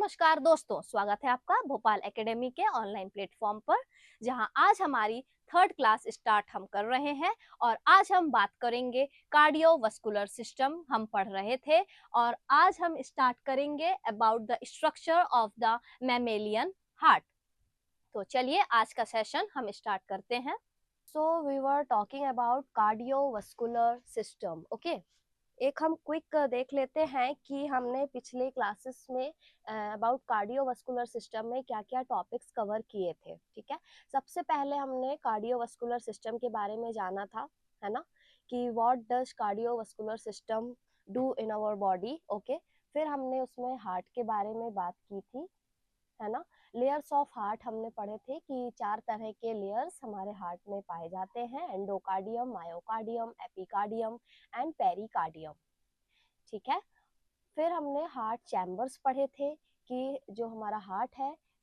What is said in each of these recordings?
नमस्कार दोस्तों, स्वागत है आपका भोपाल एकेडमी के ऑनलाइन प्लेटफॉर्म पर, जहां आज हमारी थर्ड क्लास स्टार्ट हम कर रहे हैं। और आज हम बात करेंगे कार्डियोवास्कुलर सिस्टम। हम पढ़ रहे थे और आज हम स्टार्ट करेंगे about the structure of the mammalian heart. तो चलिए आज का सेशन हम स्टार्ट करते हैं। So we were talking about cardiovascular system. Okay, एक हम क्विक देख लेते हैं कि हमने पिछले क्लासेस में अबाउट कार्डियोवास्कुलर सिस्टम में क्या क्या टॉपिक्स कवर किए थे। ठीक है, सबसे पहले हमने कार्डियोवास्कुलर सिस्टम के बारे में जाना था, है ना, कि what does cardiovascular system do in our body. Okay, फिर हमने उसमें हार्ट के बारे में बात की थी, है ना। लेयर्स ऑफ हार्ट हमने पढ़े थे कि 4 तरह के लेयर्स हमारे हार्ट में पाए जाते हैं, endocardium, myocardium, epicardium and pericardium. ठीक है, फिर हमने हार्ट चैम्बर्स पढ़े थे कि जो हमारा हार्ट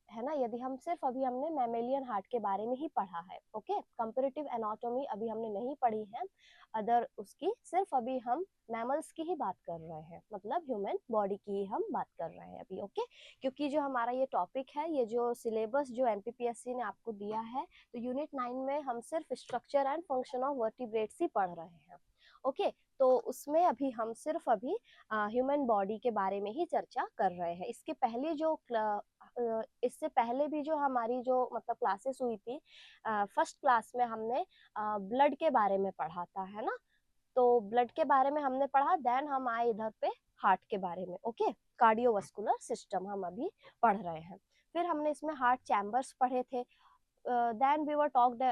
है ना, यदि हम सिर्फ अभी हमने मैमेलियन हार्ट के बारे में ही पढ़ा है। ओके, कंपैरेटिव एनाटॉमी अभी हमने नहीं पढ़ी है, अदर उसकी सिर्फ अभी हम मैमल्स की ही बात कर रहे हैं, मतलब ह्यूमन बॉडी की ही हम बात कर रहे हैं अभी। ओके, क्योंकि जो हमारा ये टॉपिक है, ये जो सिलेबस जो एमपीपीएससी ने आपको दिया है, तो यूनिट 9 में हम सिर्फ structure and function of vertebrates ही पढ़ रहे हैं। ओके, तो उसमें अभी हम सिर्फ अभी ह्यूमन बॉडी के बारे में ही चर्चा कर रहे हैं। इससे पहले भी जो हमारी जो मतलब क्लासेस हुई थी, फर्स्ट क्लास में हमने ब्लड के बारे में पढ़ा था, है ना। तो ब्लड के बारे में हमने पढ़ा, देन हम आए इधर पे हार्ट के बारे में। ओके, कार्डियोवास्कुलर सिस्टम हम अभी पढ़ रहे हैं। फिर हमने इसमें हार्ट चैम्बर्स पढ़े थे, देन वी वर टॉक्ड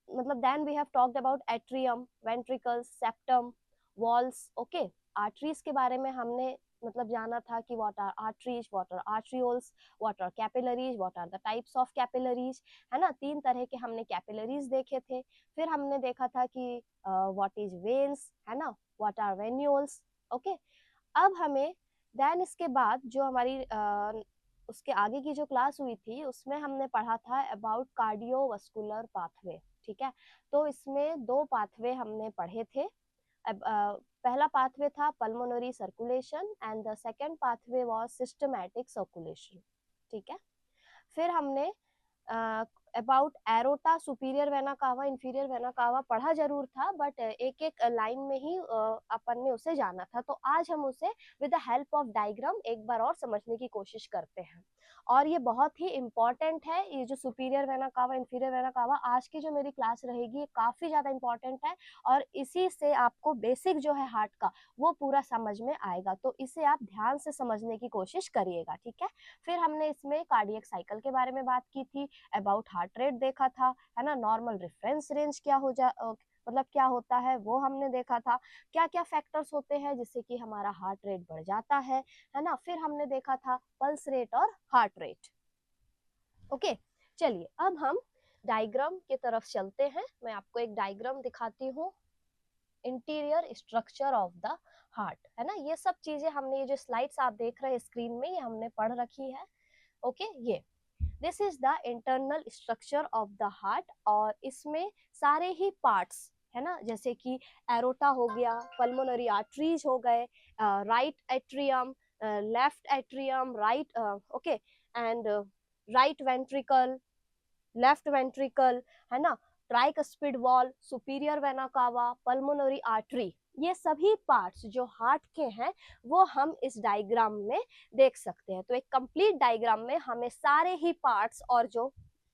मतलब then we have talked about atrium, ventricles, septum, walls. Okay, arteries के बारे में हमने मतलब जाना था कि what are arteries, what are arterioles, what are capillaries, what are the types of capillaries, है ना। 3 तरह के हमने कैपिलरीज देखे थे। फिर हमने देखा था कि व्हाट इज वेन्स, है ना, व्हाट आर वेन्यूल्स। ओके, अब हमें देन इसके बाद जो हमारी उसके आगे की जो क्लास हुई थी, उसमें हमने पढ़ा था अबाउट कार्डियोवास्कुलर पाथवे। ठीक है, तो इसमें 2 पाथवे हमने पढ़े थे। अब पहला पाथवे था pulmonary circulation and the second pathway was systematic circulation. ठीक है, फिर हमने अबाउट एरोटा, सुपीरियर वेना कावा, इंफीरियर वेना कावा पढ़ा जरूर था, बट एक एक लाइन में ही अपन ने उसे जाना था। तो आज हम उसे with the help of diagram एक बार और समझने की कोशिश करते हैं। और ये बहुत ही इंपॉर्टेंट है, ये जो सुपीरियर वेना कावा, इंफीरियर वेना कावा, आज की जो मेरी क्लास रहेगी ये काफी ज्यादा इंपॉर्टेंट है। और इसी से आपको बेसिक जो है हार्ट का वो पूरा समझ में आएगा, तो इसे आप ध्यान से समझने की कोशिश करिएगा। ठीक है, फिर हमने इसमें कार्डियक साइकिल के बारे में बात की थी, अबाउट हार्ट रेट देखा था, है ना, नॉर्मल रेफरेंस रेंज क्या मतलब क्या होता है वो हमने देखा था, क्या क्या फैक्टर्स होते हैं जिससे कि हमारा हार्ट रेट बढ़ जाता है ना। फिर हमने देखा था पल्स रेट और हार्ट रेट। ओके, चलिए अब हम डायग्राम की तरफ चलते हैं। मैं आपको एक डायग्राम दिखाती हूँ, interior structure of the heart, है ना। ये सब चीजें हमने, ये जो स्लाइड्स आप देख रहे हैं स्क्रीन में, ये हमने पढ़ रखी है। ओके, ये this is the internal structure of the heart, और इसमें सारे ही पार्ट्स, है ना, जैसे कि एरोटा हो गया, पल्मोनरी आर्टरीज हो गए, right atrium, left atrium, right okay, and right ventricle, left ventricle, है ना, ट्राइकस्पिड वॉल, सुपीरियर वेना कावा, पल्मोनरी आर्टरी, ये सभी पार्ट्स जो हार्ट के हैं वो हम इस डायग्राम में देख सकते हैं। तो एक कंप्लीट डायग्राम में हमें सारे ही पार्ट्स और जो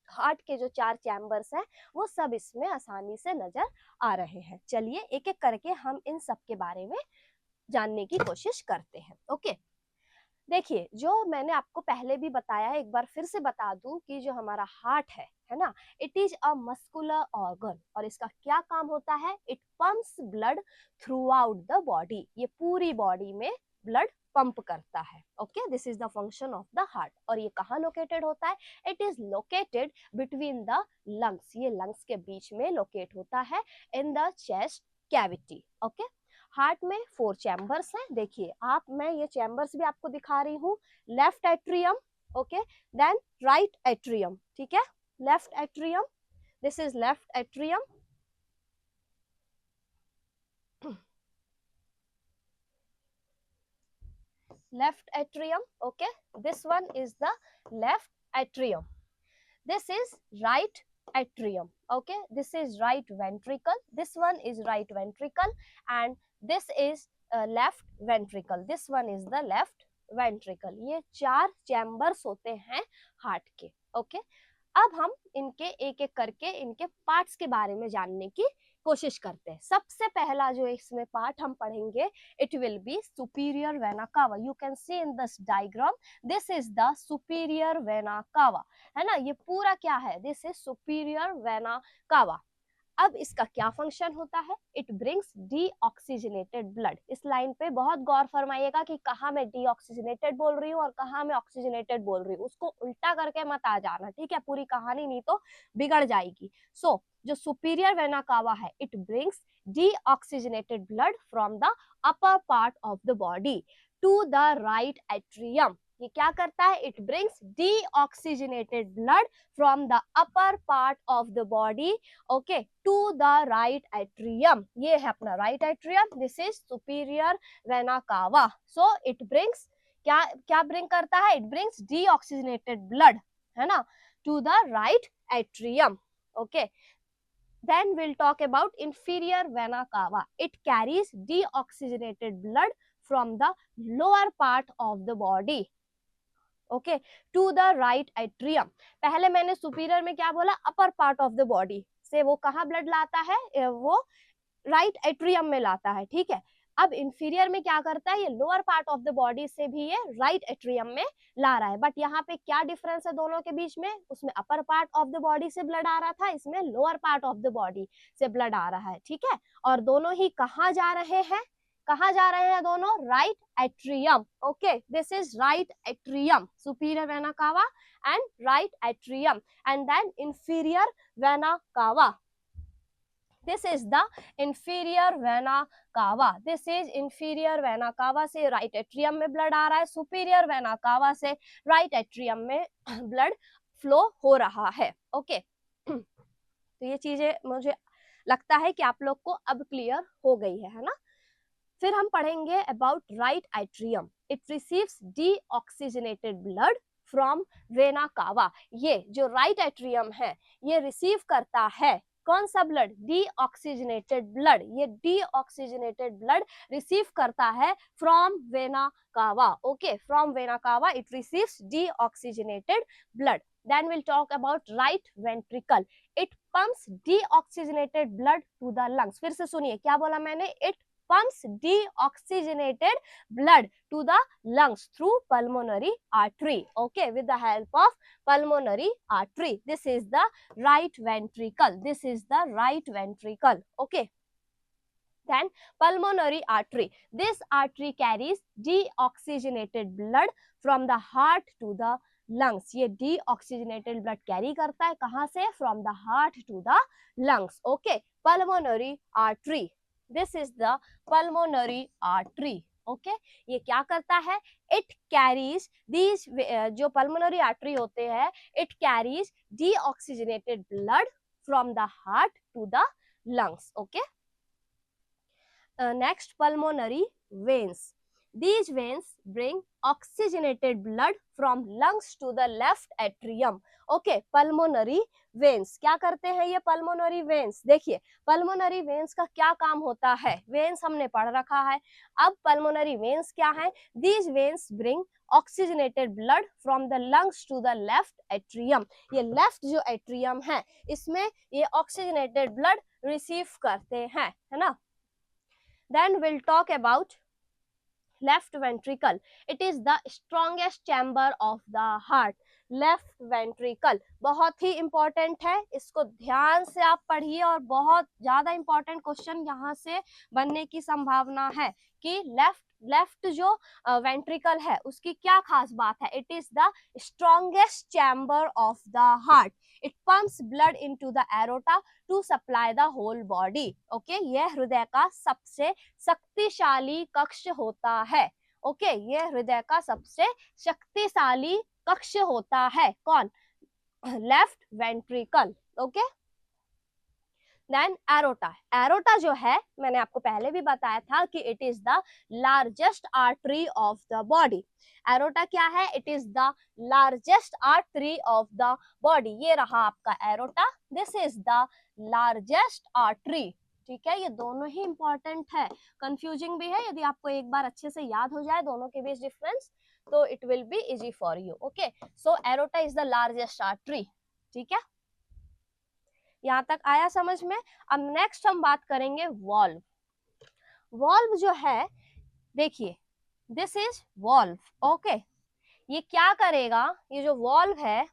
हार्ट के जो 4 चैम्बर्स हैं वो सब इसमें आसानी से नजर आ रहे हैं। चलिए एक एक करके हम इन सब के बारे में जानने की कोशिश करते हैं। ओके, देखिए जो मैंने आपको पहले भी बताया है, एक बार फिर से बता दूं कि जो हमारा हार्ट है ना, it is a muscular organ, और इसका क्या काम होता है, it pumps blood through out the body, ये पूरी बॉडी में ब्लड पंप करता है। Okay, this is the function of the heart. और ये कहाँ लोकेटेड होता है, it is located between the lungs, ये लंग्स के बीच में लोकेट होता है, in the chest cavity. Okay, heart में 4 चैम्बर्स हैं, देखिए आप, मैं ये चैम्बर्स भी आपको दिखा रही हूँ। Left atrium, okay, then right atrium. ठीक है, left atrium, this is left atrium, left atrium. Okay, this one is the left atrium. This is right atrium. Okay, this is right ventricle. This one is right ventricle, and this is left ventricle. This one is the left ventricle. ये 4 chambers होते हैं heart के. Okay, अब हम इनके एक एक करके इनके पार्ट्स के बारे में जानने की कोशिश करते हैं. सबसे पहला जो इसमें पार्ट हम पढ़ेंगे, it will B superior vena कावा. You can see in this diagram, this is the superior vena cava, है ना. ये पूरा क्या है, दिस इज सुपीरियर वेना कावा. अब इसका क्या फंक्शन होता है, इट ब्रिंग्स डीऑक्सीजनेटेड ब्लड. इस लाइन पे बहुत गौर फरमाइएगा कि कहाँ मैं डीऑक्सीजनेटेड बोल रही हूँ और कहाँ मैं ऑक्सीजनेटेड बोल रही हूँ. उसको उल्टा करके मत आ जाना, ठीक है, पूरी कहानी नहीं तो बिगड़ जाएगी. सो जो सुपीरियर वेना कावा है, it brings deoxygenated blood from the upper part of the body to the right atrium. ये क्या करता है, it brings deoxygenated blood from the upper part of the body, okay, to the right atrium. ये है अपना right atrium. This is superior vena cava. So it brings क्या क्या bring करता है, इट ब्रिंग्स डीऑक्सीजनेटेड ब्लड, है ना, to the right atrium. Okay, then we'll talk about inferior vena cava. It carries deoxygenated blood from the lower part of the body, okay, to the right atrium. पहले मैंने superior में क्या बोला, अपर part of the body से वो कहाँ blood लाता है, वो राइट एट्रियम में लाता है, ठीक है. अब इंफीरियर में क्या करता है, ये lower part of the body से भी ये राइट एट्रियम में ला रहा है. बट यहाँ पे क्या डिफरेंस है दोनों के बीच में, उसमें अपर पार्ट ऑफ द बॉडी से ब्लड आ रहा था, इसमें lower part of the body से ब्लड आ रहा है, ठीक है. और दोनों ही कहाँ जा रहे हैं, कहाँ जा रहे हैं दोनों, right atrium. Okay, this is right atrium, superior vena cava and right atrium. And then inferior vena cava, this is the inferior vena cava. This is inferior vena cava. से right atrium में blood आ रहा है, superior vena cava से right atrium में blood flow हो रहा है. Okay, तो ये चीजें मुझे लगता है कि आप लोग को अब क्लियर हो गई है ना. फिर हम पढ़ेंगे about right atrium. It receives deoxygenated blood from vena cava. ये जो right atrium है, ये receive करता है कौन सा ब्लड, डीऑक्सीजनेटेड ब्लड. ये डीऑक्सीजनेटेड ब्लड रिसीव करता है from vena cava. Okay, from vena cava it receives deoxygenated blood. Then will talk about right ventricle. It pumps deoxygenated blood to the lungs. फिर से सुनिए क्या बोला मैंने, it pumps deoxygenated blood to the lungs through pulmonary artery, okay, with the help of pulmonary artery. This is the right ventricle, this is the right ventricle. Okay, then pulmonary artery, this artery carries deoxygenated blood from the heart to the lungs. ये deoxygenated blood carry करता है कहाँ से, from the heart to the lungs. Okay, pulmonary artery, this is the pulmonary artery. ओके, ये क्या करता है, इट कैरीज दीज, जो पल्मोनरी आर्टरी होते हैं, it carries deoxygenated blood from the heart to the lungs. Okay, next pulmonary veins. These veins bring oxygenated blood from lungs to the left atrium. Okay, pulmonary veins क्या करते हैं ये pulmonary veins. देखिए pulmonary veins का क्या काम होता है, veins हमने पढ़ रखा है. अब pulmonary veins क्या है, these veins bring oxygenated blood from the lungs to the left atrium. ये left जो atrium है इसमें ये oxygenated blood receive करते हैं, है ना. Then we'll talk about left ventricle. It is the strongest chamber of the heart. Left ventricle बहुत ही इंपॉर्टेंट है, इसको ध्यान से आप पढ़िए और बहुत ज्यादा इंपॉर्टेंट क्वेश्चन यहाँ से बनने की संभावना है कि लेफ्ट जो वेंट्रिकल है उसकी क्या खास बात है. It is the strongest chamber of the heart. It pumps blood into the aorta to supply the whole body. Okay, ये हृदय का सबसे शक्तिशाली कक्ष होता है. ओके, ये हृदय का सबसे शक्तिशाली कक्ष होता है. कौन, left ventricle. Okay, then aorta, aorta जो है मैंने आपको पहले भी बताया था कि it is the largest artery of the body. Aorta क्या है? It is the largest artery of the body. ये रहा आपका aorta, this is the largest artery. ठीक है, ये दोनों ही इंपॉर्टेंट है, कंफ्यूजिंग भी है। यदि आपको एक बार अच्छे से याद हो जाए दोनों के बीच डिफरेंस तो it will be easy for you. Okay, so aorta is the largest artery. ठीक है, यहां तक आया समझ में? अब नेक्स्ट हम बात करेंगे वॉल्व। वॉल्व जो है, देखिए दिस इज वॉल्व। ओके, ये क्या करेगा? ये जो वॉल्व है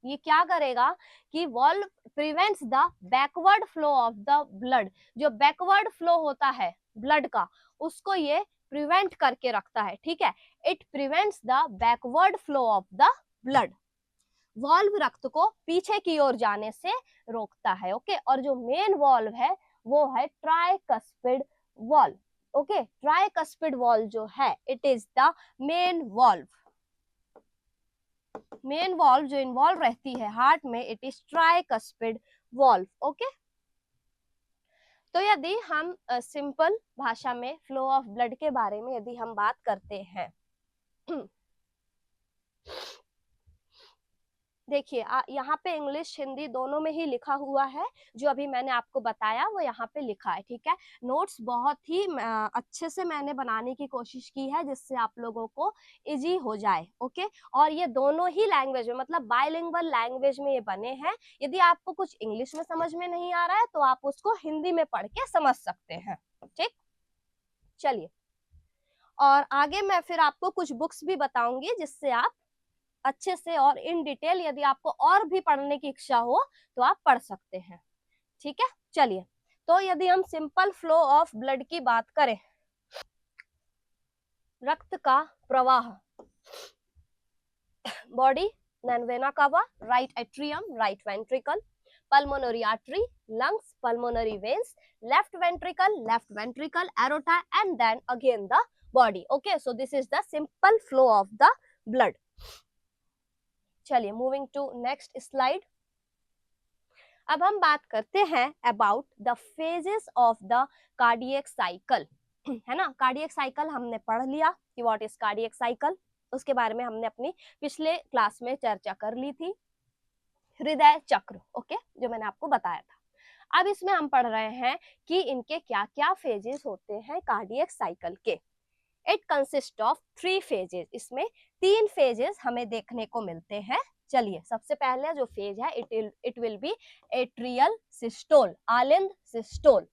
ये क्या करेगा कि valve prevents the backward flow of the blood. जो बैकवर्ड फ्लो होता है ब्लड का उसको ये प्रिवेंट करके रखता है। ठीक है, it prevents the backward flow of the blood. Valve रक्त को पीछे की ओर जाने से रोकता है। ओके, और जो मेन वॉल्व है वो है tricuspid valve. Okay, tricuspid valve जो है it is the main valve. Main valve जो इन्वॉल्व रहती है हार्ट में it is tricuspid valve. Okay, तो यदि हम सिंपल भाषा में फ्लो ऑफ ब्लड के बारे में यदि हम बात करते हैं देखिए यहाँ पे इंग्लिश हिंदी दोनों में ही लिखा हुआ है। जो अभी मैंने आपको बताया वो यहाँ पे लिखा है। ठीक है, नोट्स बहुत ही अच्छे से मैंने बनाने की कोशिश की है जिससे आप लोगों को इजी हो जाए। ओके, और ये दोनों ही लैंग्वेज में मतलब बाइलिंगुअल लैंग्वेज में ये बने हैं। यदि आपको कुछ इंग्लिश में समझ में नहीं आ रहा है तो आप उसको हिंदी में पढ़ के समझ सकते हैं। ठीक, चलिए, और आगे मैं फिर आपको कुछ बुक्स भी बताऊंगी जिससे आप अच्छे से और इन डिटेल यदि आपको और भी पढ़ने की इच्छा हो तो आप पढ़ सकते हैं। ठीक है, चलिए, तो यदि हम सिंपल फ्लो ऑफ ब्लड की बात करें, रक्त का प्रवाह, body, then vena cava, right atrium, right ventricle, pulmonary artery, lungs, pulmonary veins, left ventricle, aorta, and then again the body. Okay, so this is the simple flow of the blood. चलिए, moving to next slide. अब हम बात करते हैं about the phases of the cardiac cycle. है ना, cardiac cycle हमने पढ़ लिया कि व्हाट इज कार्डियक साइकिल, उसके बारे में हमने अपनी पिछले क्लास में चर्चा कर ली थी। हृदय चक्र, ओके, जो मैंने आपको बताया था। अब इसमें हम पढ़ रहे हैं कि इनके क्या क्या फेजेस होते हैं कार्डियक साइकिल के। इट कंसिस्ट ऑफ 3 फेजेस, इसमें 3 फेजेस हमें देखने को मिलते हैं। चलिए, सबसे पहले जो फेज है it will be atrial systole, आलिंद सिस्टोल।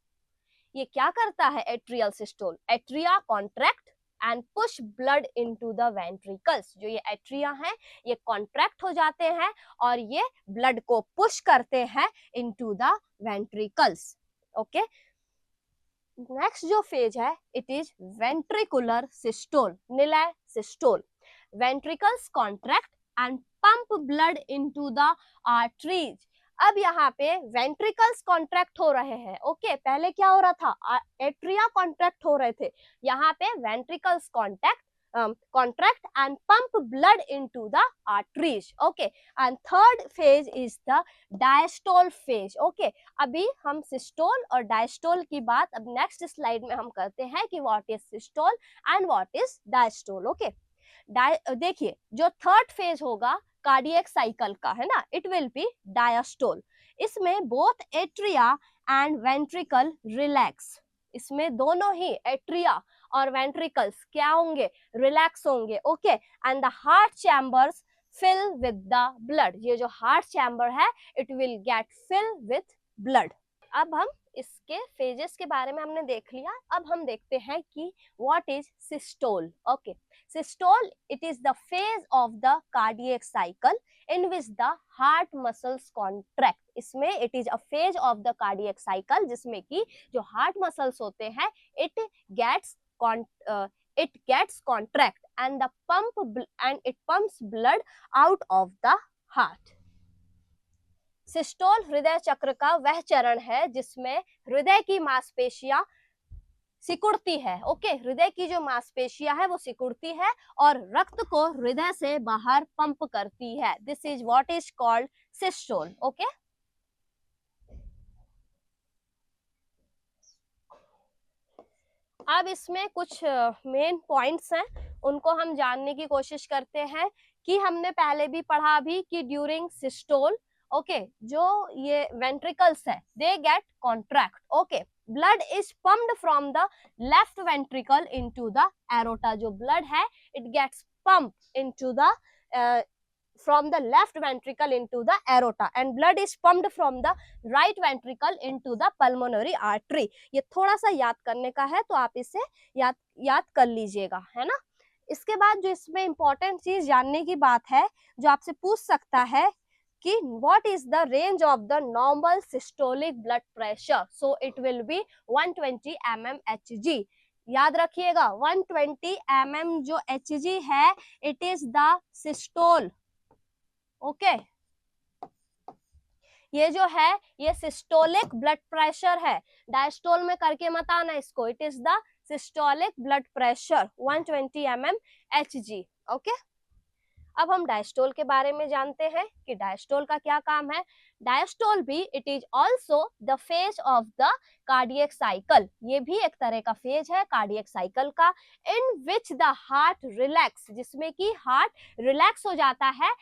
ये क्या करता है atrial systole? Atria contract and push blood into the ventricles. जो ये एट्रिया है ये कॉन्ट्रैक्ट हो जाते हैं और ये ब्लड को पुश करते हैं into the ventricles. Okay, next जो फेज है it is ventricular systole, Nilay systole. Ventricles contract and pump blood into the arteries. अब यहाँ पे वेंट्रिकल्स कॉन्ट्रैक्ट हो रहे हैं। ओके, पहले क्या हो रहा था? एट्रिया कॉन्ट्रैक्ट हो रहे थे, यहाँ पे ventricles contract and pump blood into the arteries. Okay, and third phase is the diastole phase. Okay, अभी हम सिस्टोल और डायस्टोल की बात अब नेक्स्ट स्लाइड में हम करते हैं कि what is systole and what is diastole. Okay, देखिए जो थर्ड फेज होगा कार्डियक साइकिल का, है ना, इट विल बी डायस्टोल। इसमें both atria and ventricle relax, इसमें दोनों ही एट्रिया और वेंट्रिकल्स क्या होंगे? रिलैक्स होंगे। Okay, and the heart chambers fill with the blood. ये जो हार्ट चैम्बर है it will get fill with blood. अब हम इसके फेजेस के बारे में हमने देख लिया। अब हम देखते हैं कि what is systole. Okay, systole it is the phase of the cardiac cycle in which the heart muscles contract. इसमें it is a phase of the cardiac cycle जिसमें कि जो heart muscles होते हैं it gets contract and it pumps blood out of the heart. Systole हृदय चक्र का वह चरण है जिसमें हृदय की मांसपेशियां सिकुड़ती है। ओके, हृदय की जो मांसपेशियां है वो सिकुड़ती है और रक्त को हृदय से बाहर पंप करती है। This is what is called systole. Okay, अब इसमें कुछ मेन पॉइंट्स हैं, उनको हम जानने की कोशिश करते हैं कि हमने पहले भी पढ़ा भी कि ड्यूरिंग सिस्टोल, ओके, जो ये वेंट्रिकल्स है they get contract, okay, blood is pumped from the left ventricle into the aorta, जो ब्लड है it gets pump into the from the left ventricle into the aorta and blood is pumped from the right ventricle into the pulmonary artery. ये थोड़ा सा याद करने का है तो आप इसे याद कर लीजिएगा, है ना। इसके बाद जो इसमें इंपॉर्टेंट चीज जानने की बात है, जो आपसे पूछ सकता है कि what is the range of the normal systolic blood pressure, so it will be 120 mmHg. याद रखिएगा 120 mm जो Hg है it is the systole, okay ये जो है ये सिस्टोलिक ब्लड प्रेशर है, डायस्टोल में करके मत आना इसको, it is the systolic blood pressure 120 mmHg, okay. अब हम डायस्टोल के बारे में जानते हैं कि डायस्टोल का क्या काम है। डायस्टोल भी it is also the phase of the cardiac cycle, ये भी एक तरह का फेज है कार्डियक साइकिल का, in which the heart relax, जिसमें कि हार्ट रिलैक्स हो जाता है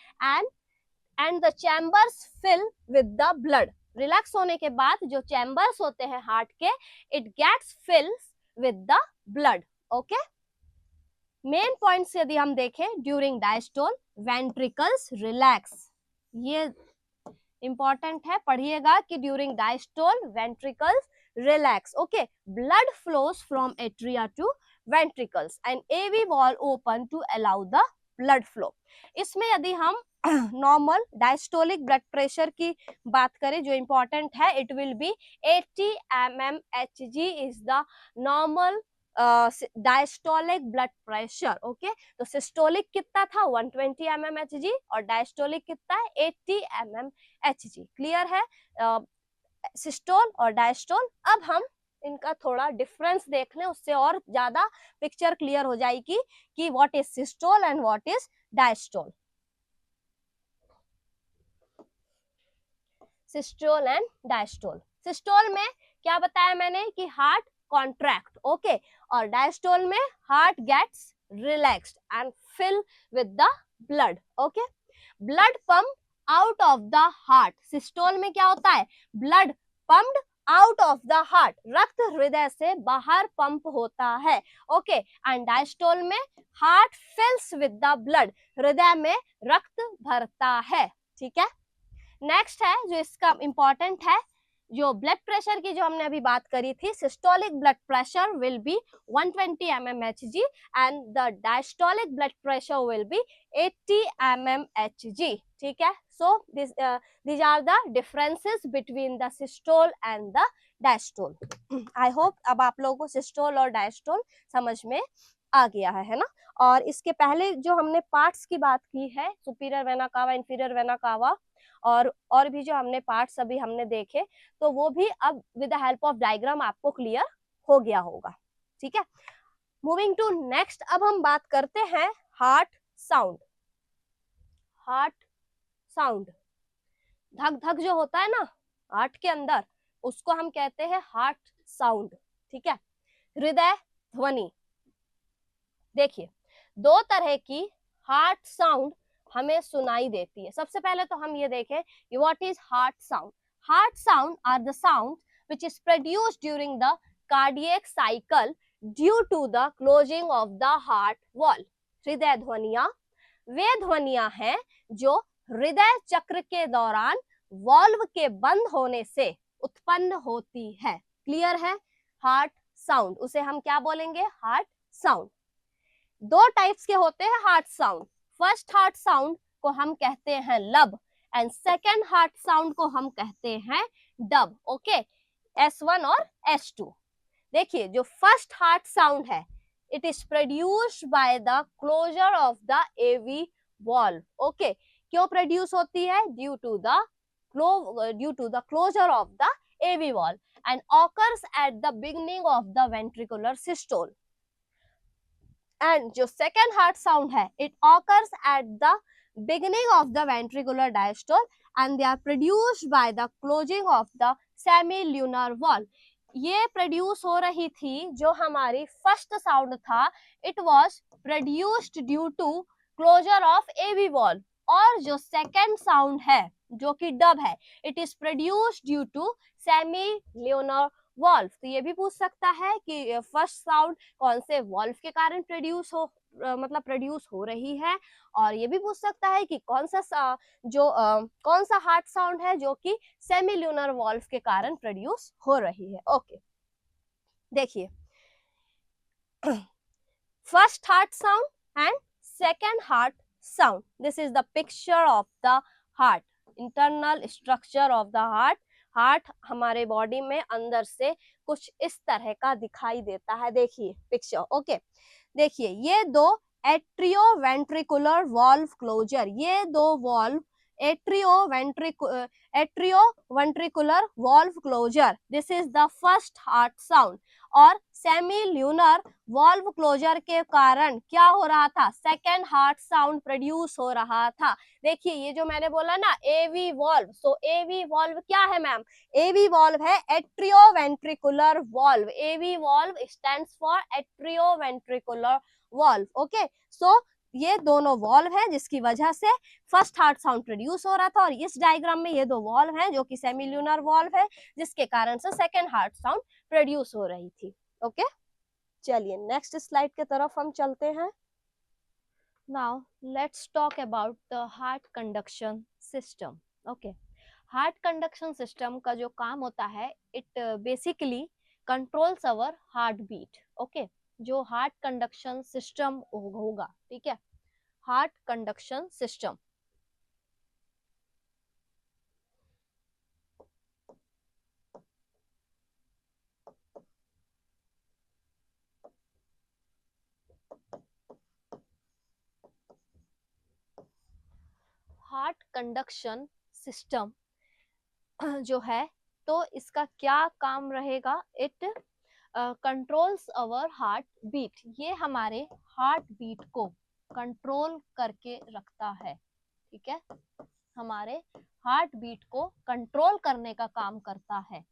and the chambers fill with the blood, relax होने के बाद जो चैम्बर्स होते हैं हार्ट के it gets fills with the blood, okay. Main points यदि हम देखें ड्यूरिंग डायस्टोल, वेंट्रिकल्स रिलैक्स, ये इंपॉर्टेंट है, पढ़िएगा कि during diastole ventricles relax, okay, blood flows from atria to ventricles and AV valve open to allow the blood flow. इसमें यदि हम नॉर्मल डायस्टोलिक ब्लड प्रेशर की बात करें जो इंपॉर्टेंट है, it will B 80 mmHg is the normal diastolic blood pressure, okay. तो systolic कितना था 120 mmHg और डायस्टोलिक कितना है 80 mmHg, क्लियर है सिस्टोल और डायस्टोल। अब हम इनका थोड़ा डिफरेंस देख लें, उससे और ज्यादा पिक्चर क्लियर हो जाएगी कि what is systole and what is diastole. Systole and diastole, systole में क्या बताया मैंने कि हार्ट कॉन्ट्रैक्ट, ओके, और डायस्टोल में heart gets relaxed and fill with the blood, okay. Blood pump out of the heart, systole में क्या होता है blood pumped out of the heart, रक्त हृदय से बाहर पंप होता है, ओके, एंड डायस्टोल में heart fills with the blood, हृदय में रक्त भरता है, ठीक है। नेक्स्ट है जो इसका इंपॉर्टेंट है, जो ब्लड प्रेशर की जो हमने अभी बात करी थी, systolic blood pressure will be 120 mmHg and the diastolic blood pressure will be 80 mmHg, ठीक है। सो these are the differences between the systole and the diastole. I hope अब आप लोगों को सिस्टोल और डायस्टोल समझ में आ गया है ना। और इसके पहले जो हमने पार्ट्स की बात की है, सुपीरियर वेना कावा, इंफीरियर वेना कावा, और भी जो हमने पार्ट्स अभी हमने देखे, तो वो भी अब with the help of diagram आपको क्लियर हो गया होगा, ठीक है। मूविंग टू नेक्स्ट, अब हम बात करते हैं हार्ट साउंड। हार्ट साउंड, धक धक जो होता है ना हार्ट के अंदर, उसको हम कहते हैं हार्ट साउंड, ठीक है। हृदय ध्वनि, देखिए दो तरह की हार्ट साउंड हमें सुनाई देती है। सबसे पहले तो हम ये देखें what is heart sound. Heart sound are the sound which is produced during the cardiac cycle due to the closing of the heart wall. हृदय ध्वनियां वे ध्वनियां हैं जो हृदय चक्र के दौरान वॉल्व के बंद होने से उत्पन्न होती है, क्लियर है। हार्ट साउंड उसे हम क्या बोलेंगे, हार्ट साउंड। दो टाइप्स के होते हैं heart sound. First heart sound को हम कहते हैं लब एंड सेकेंड हार्ट साउंड को हम कहते हैं डब, ओके, S1 और S2। देखिए जो फर्स्ट हार्ट साउंड है it is produced by the closure of the AV valve, okay. क्यों प्रोड्यूस होती है, due to the closure of the AV valve and occurs at the beginning of the ventricular systole. And जो second heart sound है it occurs at the beginning of the ventricular diastole and they are produced by the closing of the semilunar wall. ये produce हो रही थी, जो हमारी first sound था, it was produced due to closure of AV valve. और जो second sound है जो कि डब है, it is produced due to semilunar valve. तो ये भी पूछ सकता है कि फर्स्ट साउंड कौन से वॉल्व के कारण मतलब प्रोड्यूस हो रही है। और ये भी पूछ सकता है कि कौन सा हार्ट साउंड है जो कि सेमी ल्यूनर वॉल्व के कारण प्रोड्यूस हो रही है। ओके, देखिए, first heart sound and second heart sound. This is the picture of the heart, internal structure of the heart. Heart हमारे बॉडी में अंदर से कुछ इस तरह का दिखाई देता है। देखिए पिक्चर। ओके, देखिए ये दो एट्रियोवेंट्रिकुलर वॉल्व क्लोजर, ये दो valve atrioventricular valve closure, this is the first heart sound. और सेमी ल्यूनर वॉल्व क्लोजर के कारण क्या हो रहा था, सेकेंड हार्ट साउंड प्रोड्यूस हो रहा था। देखिए ये जो मैंने बोला ना एवी वॉल्व, सो एवी वॉल्व क्या है मैम, एवी वॉल्व है atrioventricular valve. AV valve stands for atrioventricular valve. Okay, so ये दोनों वॉल्व है जिसकी वजह से फर्स्ट हार्ट साउंड प्रोड्यूस हो रहा था। और इस डायग्राम में ये दो वॉल्व हैं जो कि सेमील्यूनर वॉल्व है, जिसके कारण से सेकेंड हार्ट साउंड प्रोड्यूस हो रही थी। ओके, चलिए नेक्स्ट स्लाइड के तरफ हम चलते हैं। Now let's talk about the heart conduction system. Okay, heart conduction system का जो काम होता है, it basically controls our heart beat. Okay, जो हार्ट कंडक्शन सिस्टम होगा, ठीक है, heart conduction system heart conduction system जो है, तो इसका क्या काम रहेगा, it controls our heart beat. ये हमारे हार्ट बीट को कंट्रोल करके रखता है, ठीक है, हमारे हार्ट बीट को कंट्रोल करने का काम करता है,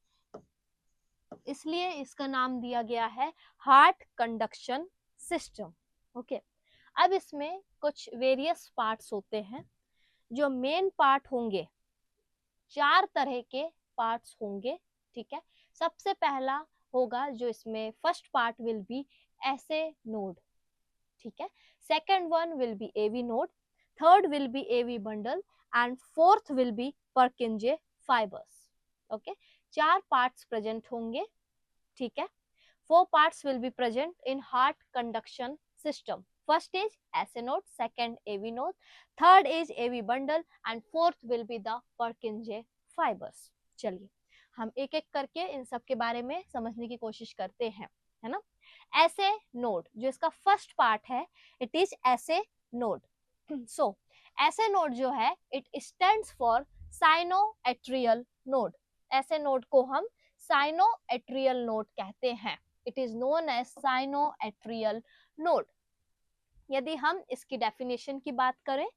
इसलिए इसका नाम दिया गया है हार्ट कंडक्शन सिस्टम। ओके, अब इसमें कुछ वेरियस पार्ट्स होते हैं। जो मेन पार्ट होंगे, 4 तरह के पार्ट्स होंगे, ठीक है। सबसे पहला होगा जो इसमें first part will be SA node, ठीक है। Second one will be AV node, third will be AV bundle and fourth will be Purkinje fibres. Okay, 4 parts present होंगे, ठीक है। 4 parts will be present in heart conduction system. First is SA node, second AV node, third is AV bundle and fourth will be the Purkinje fibers. चलिए हम एक एक करके इन सब के बारे में समझने की कोशिश करते हैं, है ना। SA नोड जो इसका फर्स्ट पार्ट है, it is SA node. So SA node जो है, it stands for sinoatrial node. SA node को हम साइनोएट्रियल नोड कहते हैं। It is known as sinoatrial node. यदि हम इसकी डेफिनेशन की बात करें,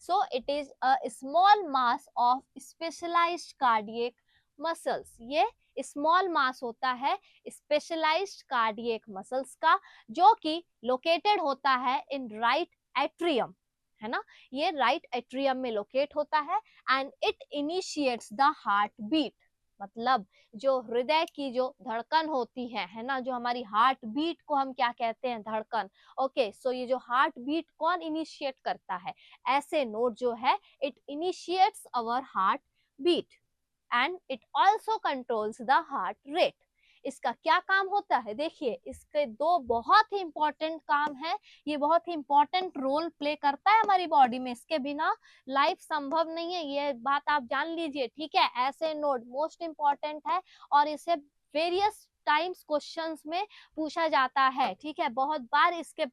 so it is a small mass of specialised cardiac muscles. ये स्मॉल मास होता है स्पेशलाइज्ड कार्डियक मसल्स का, जो कि लोकेटेड होता है इन राइट एट्रियम, है ना। ये राइट एट्रियम में लोकेट होता है and it initiates the heart beat. मतलब जो हृदय की जो धड़कन होती है ना, जो हमारी हार्ट बीट को हम क्या कहते हैं, धड़कन। ओके, सो ये जो हार्ट बीट कौन इनिशिएट करता है, ऐसे नोड जो है, it initiates our heart beat and it also controls the heart rate. इसका क्या काम होता है, देखिए इसके दो बहुत ही इंपॉर्टेंट काम है। ये बहुत ही इंपॉर्टेंट रोल प्ले करता है हमारी बॉडी में, इसके बिना लाइफ संभव नहीं है, ये बात आप जान लीजिए, ठीक है। ऐसे नोड मोस्ट इंपॉर्टेंट है और इसे वेरियस टाइम्स क्वेश्चंस में पूछा जाता है, ठीक है। बहुत बार इससे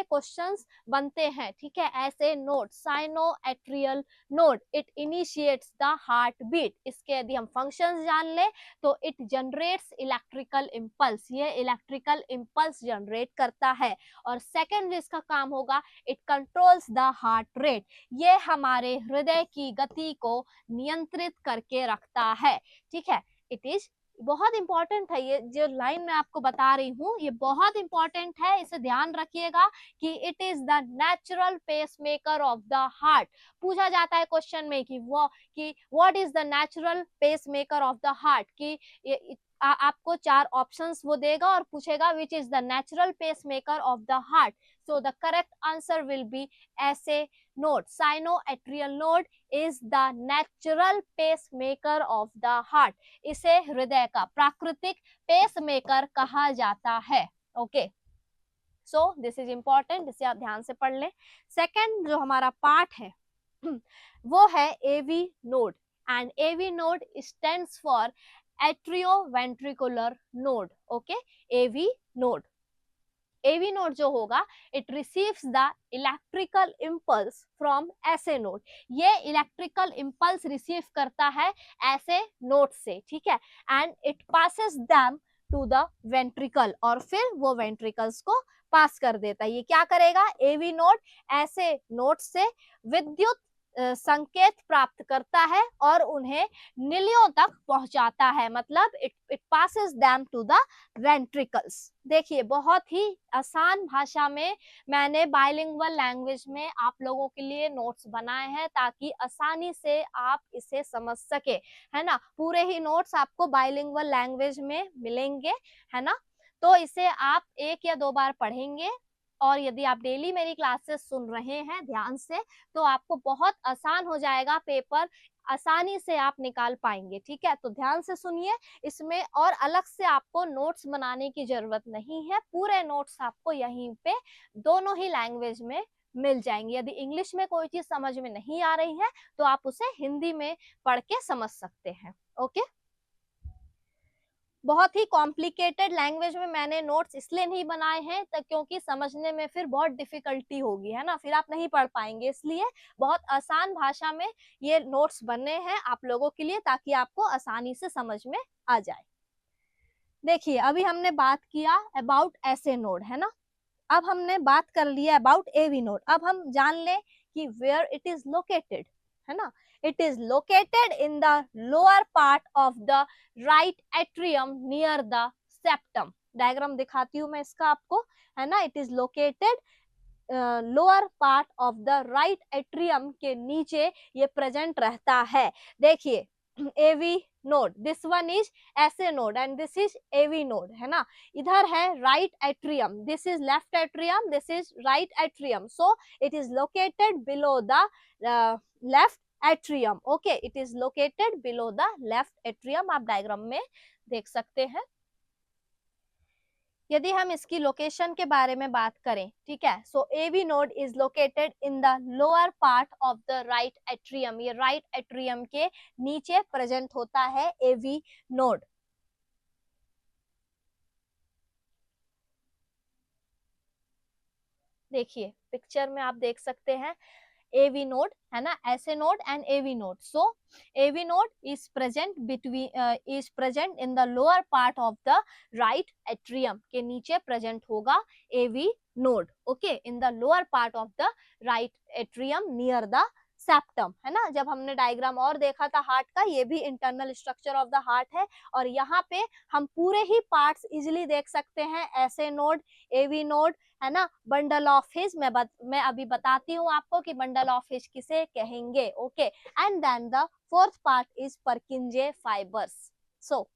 क्वेश्चंस बनते हैं, ठीक है। SA node, sinoatrial node, it initiates the heart beat. इसके यदि हम फंक्शंस जान ले तो इट जनरेट्स इलेक्ट्रिकल इम्पल्स, ये इलेक्ट्रिकल इम्पल्स जनरेट करता है। और सेकंड इसका काम होगा, it controls the heart rate, ये हमारे हृदय की गति को नियंत्रित करके रखता है, ठीक है। इट इज बहुत इंपॉर्टेंट है ये जो लाइन मैं आपको बता रही हूँ, ये बहुत इंपॉर्टेंट है, इसे ध्यान रखिएगा कि it is the natural pacemaker of the heart. पूछा जाता है क्वेश्चन में कि what is the natural pacemaker of the heart, कि आपको 4 ऑप्शंस वो देगा और पूछेगा which is the natural pacemaker of the heart. So the correct answer will be SA node, sinoatrial node is the natural pacemaker of the heart. इसे हृदय का प्राकृतिक पेस मेकर कहा जाता है। Okay, so this is important, इसे आप ध्यान से पढ़ लें। सेकेंड जो हमारा पार्ट है वो है AV node, and AV node stands for atrioventricular node. Okay, AV node, AV node जो होगा it receives the electrical impulse from SA node, ये इलेक्ट्रिकल इम्पल्स रिसीव करता है ऐसे नोड से, ठीक है, and it passes them to the ventricle, और फिर वो वेंट्रिकल्स को पास कर देता है। ये क्या करेगा, AV नोड ऐसे नोड से विद्युत संकेत प्राप्त करता है और उन्हें नीलियों तक पहुंचाता है, मतलब it passes them to the ventricles. देखिए बहुत ही आसान भाषा में मैंने बाइलिंगुअल लैंग्वेज में आप लोगों के लिए नोट्स बनाए हैं ताकि आसानी से आप इसे समझ सके, है ना। पूरे ही नोट्स आपको बाइलिंगुअल लैंग्वेज में मिलेंगे, है ना। तो इसे आप 1 या 2 बार पढ़ेंगे, और यदि आप डेली मेरी क्लासेस सुन रहे हैं ध्यान से तो आपको बहुत आसान हो जाएगा, पेपर आसानी से आप निकाल पाएंगे, ठीक है। तो ध्यान से सुनिए, इसमें और अलग से आपको नोट्स बनाने की जरूरत नहीं है, पूरे नोट्स आपको यहीं पे दोनों ही लैंग्वेज में मिल जाएंगे। यदि इंग्लिश में कोई चीज समझ में नहीं आ रही है तो आप उसे हिंदी में पढ़ के समझ सकते हैं। ओके, बहुत ही कॉम्प्लिकेटेड लैंग्वेज में मैंने नोट्स इसलिए नहीं बनाए हैं क्योंकि समझने में फिर बहुत डिफिकल्टी होगी, है ना, फिर आप नहीं पढ़ पाएंगे, इसलिए बहुत आसान भाषा में ये नोट्स बने हैं आप लोगों के लिए ताकि आपको आसानी से समझ में आ जाए। देखिए अभी हमने बात किया अबाउट ऐसे नोड, है ना, अब हमने बात कर लिया अबाउट एवी नोड। अब हम जान ले कि वेयर इट इज लोकेटेड, है ना। It is located in the lower part of the right atrium near the septum. Diagram दिखाती हूँ मैं इसका आपको, है ना। It is located lower part of the right atrium के नीचे ये प्रेजेंट रहता है। देखिए AV node, this one is SA node and this is AV node, है ना। इधर है right atrium, this is left atrium, this is right atrium, so it is located below the left atrium. Okay, it is located below the left atrium, आप diagram में देख सकते हैं। यदि हम इसकी लोकेशन के बारे में बात करें, ठीक है, so AV node is located in the lower part of the right atrium, ये राइट एट्रियम के नीचे प्रेजेंट होता है एवी नोड। देखिए पिक्चर में आप देख सकते हैं AV node, है ना, ऐसे node and AV node. So AV node is present in the lower part of the right atrium, के नीचे प्रेजेंट होगा AV node. Okay, in the lower part of the right atrium near the septum, है ना। जब हमने diagram और देखा था हार्ट का, ये भी internal structure of the heart है, और यहाँ पे हम पूरे ही पार्ट्स इजिली देख सकते हैं, ऐसे नोड, AV नोड, है ना। बंडल ऑफ हिज मैं अभी बताती हूँ आपको कि बंडल ऑफ हिज किसे कहेंगे। Okay, and then the fourth part is Purkinje fibers. So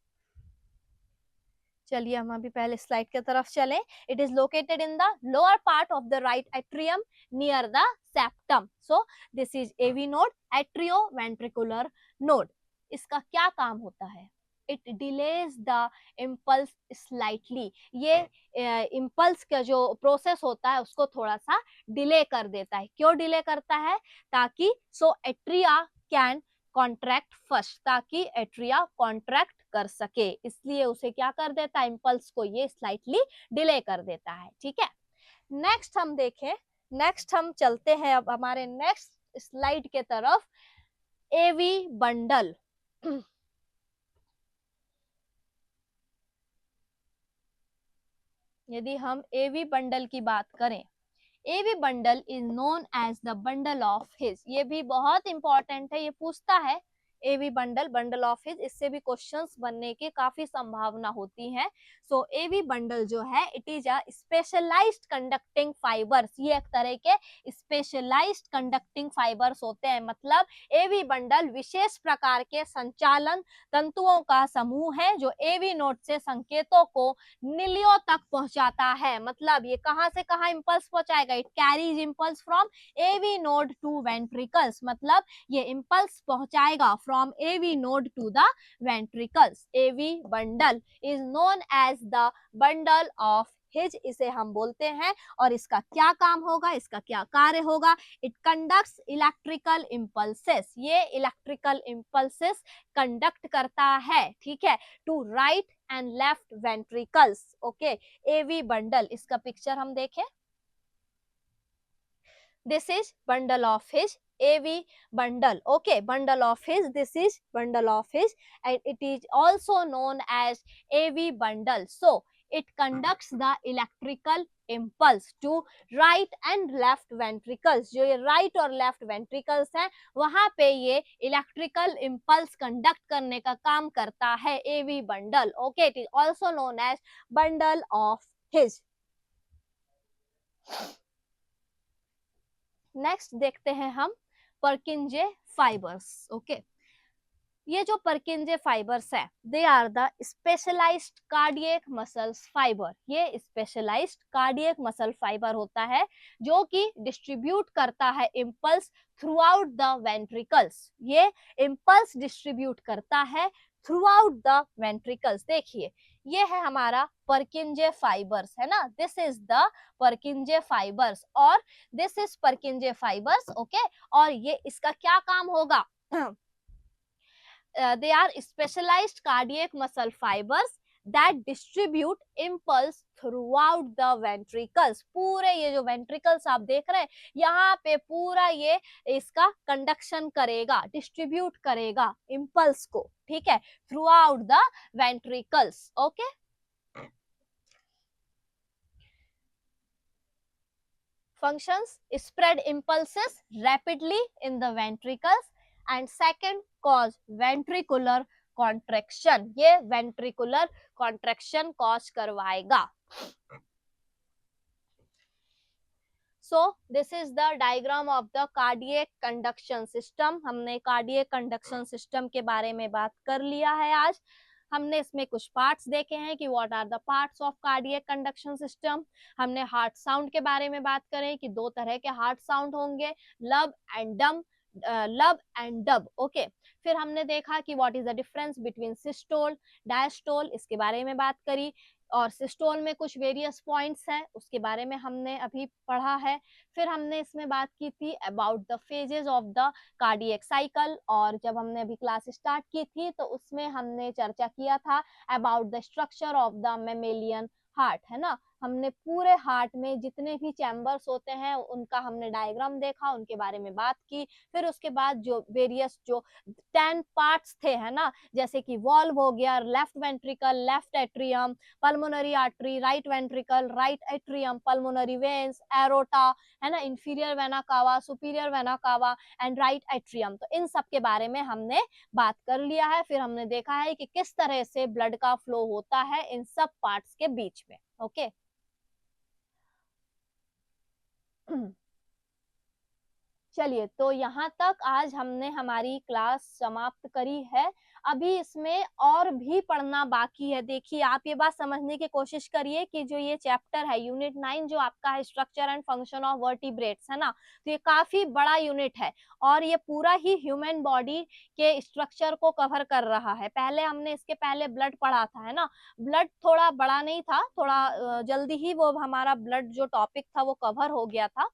चलिए हम अभी पहले स्लाइड की तरफ चलें। It is located in the lower part of the right atrium near the septum, so this is AV node, atrioventricular node. इसका क्या काम होता है, it delays the impulse slightly, ये इम्पल्स का जो प्रोसेस होता है उसको थोड़ा सा डिले कर देता है। क्यों डिले करता है, ताकि सो एट्रिया कैन कॉन्ट्रैक्ट फर्स्ट, ताकि एट्रिया कॉन्ट्रैक्ट कर सके, इसलिए उसे क्या कर देता है, इम्पल्स को ये स्लाइटली डिले कर देता है, ठीक है। नेक्स्ट हम देखें, नेक्स्ट हम चलते हैं अब हमारे नेक्स्ट स्लाइड के तरफ, एवी बंडल। यदि हम एवी बंडल की बात करें, AV bundle is known as the bundle of His, ये भी बहुत इंपॉर्टेंट है, ये पूछता है AV bundle, bundle of His, इससे भी क्वेश्चंस बनने की काफी संभावना होती है। सो एवी बंडल जो है it is a specialised conducting fibres, ये एक तरह के स्पेशलाइज्ड कंडक्टिंग फाइबर्स होते हैं। मतलब एवी बंडल विशेष प्रकार के संचालन तंतुओं का समूह है जो एवी नोड से संकेतों को नीलियों तक पहुंचाता है। मतलब ये कहां से कहां इंपल्स पहुंचाएगा, it carries impulse from AV node to ventricles, मतलब ये इंपल्स पहुंचाएगा from AV node to the ventricles. AV bundle is known as the bundle of His, इसे हम बोलते हैं। और इसका क्या काम होगा, इसका क्या कार्य होगा, इट कंडक्ट्स इलेक्ट्रिकल इंपल्सेस, ये इलेक्ट्रिकल इंपल्सेस कंडक्ट करता है, ठीक है, to right and left ventricles. Okay, AV bundle, इसका पिक्चर हम देखें, this is bundle of his, AV bundle, okay, bundle of his, this is bundle of his, and it is also known as AV bundle. So it conducts the electrical impulse to right and left ventricles, जो ये right और left ventricles हैं वहां पे ये electrical impulse conduct करने का काम करता है AV bundle, okay, it is also known as bundle of his. Next देखते हैं हम पर्किंजे फाइबर्स। ओके, ये जो पर्किंजे फाइबर्स है they are the specialised cardiac muscles fibre, ये स्पेशलाइज्ड कार्डियक मसल फाइबर होता है जो कि डिस्ट्रीब्यूट करता है impulse throughout the ventricles, ये इम्पल्स डिस्ट्रीब्यूट करता है थ्रू आउट द वेंट्रिकल्स। देखिए ये है हमारा पर्किंजे फाइबर्स, है ना, this is the Purkinje fibers और this is Purkinje fibres, okay. और ये इसका क्या काम होगा, they are specialized cardiac muscle fibers that distribute impulse throughout the ventricles, पूरे ये जो ventricles आप देख रहे हैं यहाँ पे पूरा ये इसका कंडक्शन करेगा, डिस्ट्रीब्यूट करेगा impulse को, ठीक है, throughout the ventricles, okay। Functions: spread impulses rapidly in the ventricles, and second cause ventricular contraction, ये ventricular contraction cause करवाएगा। So this is the diagram of the cardiac conduction system, हमने cardiac conduction system के बारे में बात कर लिया है आज। हमने इसमें कुछ पार्ट्स देखे हैं कि what are the parts of cardiac conduction system. हमने हार्ट साउंड के बारे में बात करें कि दो तरह के हार्ट साउंड होंगे, लब एंड डम, लब एंड डब, ओके। फिर हमने देखा कि what is the difference between systole diastole, इसके बारे में बात करी। और सिस्टोल में कुछ वेरियस पॉइंट्स हैं उसके बारे में हमने अभी पढ़ा है। फिर हमने इसमें बात की थी about the phases of the cardiac cycle, और जब हमने अभी क्लास स्टार्ट की थी तो उसमें हमने चर्चा किया था about the structure of the mammalian heart, है ना। हमने पूरे हार्ट में जितने भी चैम्बर्स होते हैं उनका हमने डायग्राम देखा, उनके बारे में बात की। फिर उसके बाद जो वेरियस जो 10 पार्ट्स थे, है ना, जैसे कि वॉल्व हो गया, left ventricle, left atrium, pulmonary artery, right ventricle, right atrium, pulmonary veins, aorta, है ना, इंफीरियर वेना कावा, superior vena cava and right atrium. तो इन सब के बारे में हमने बात कर लिया है। फिर हमने देखा है कि किस तरह से ब्लड का फ्लो होता है इन सब पार्ट्स के बीच में, ओके। चलिए, तो यहाँ तक आज हमने हमारी क्लास समाप्त करी है। अभी इसमें और भी पढ़ना बाकी है। देखिए, आप ये बात समझने की कोशिश करिए कि जो ये चैप्टर है यूनिट 9 जो आपका है structure and function of vertebrates, है ना, तो ये काफी बड़ा यूनिट है और ये पूरा ही ह्यूमन बॉडी के स्ट्रक्चर को कवर कर रहा है। पहले हमने इसके पहले ब्लड पढ़ा था, है ना, ब्लड थोड़ा बड़ा नहीं था, थोड़ा जल्दी ही वो हमारा ब्लड जो टॉपिक था वो कवर हो गया था।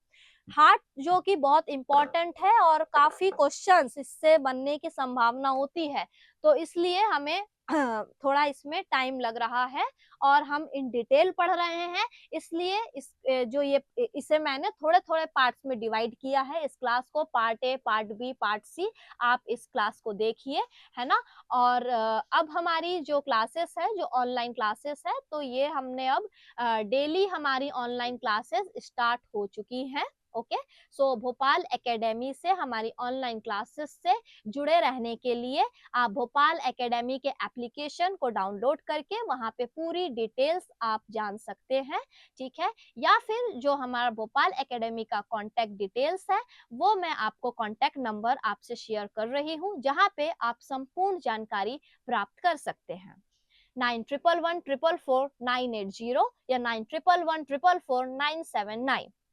हार्ट जो कि बहुत इंपॉर्टेंट है और काफी क्वेश्चंस इससे बनने की संभावना होती है, तो इसलिए हमें थोड़ा इसमें टाइम लग रहा है और हम इन डिटेल पढ़ रहे हैं। इसलिए इसे मैंने थोड़े थोड़े पार्ट्स में डिवाइड किया है। इस क्लास को part A, part B, part C, आप इस क्लास को देखिए, है ना। और अब हमारी जो क्लासेस है, जो ऑनलाइन क्लासेस है, तो ये हमने अब डेली हमारी ऑनलाइन क्लासेस स्टार्ट हो चुकी हैं। ओके। सो भोपाल एकेडमी से हमारी ऑनलाइन क्लासेस से जुड़े रहने के लिए आप भोपाल एकेडमी के एप्लीकेशन को डाउनलोड करके वहां पे पूरी डिटेल्स आप जान सकते हैं, ठीक है। या फिर जो हमारा भोपाल एकेडमी का कॉन्टैक्ट डिटेल्स है वो मैं आपको कॉन्टैक्ट नंबर आपसे शेयर कर रही हूँ, जहां पे आप संपूर्ण जानकारी प्राप्त कर सकते हैं। 9111444980 या 9111444979।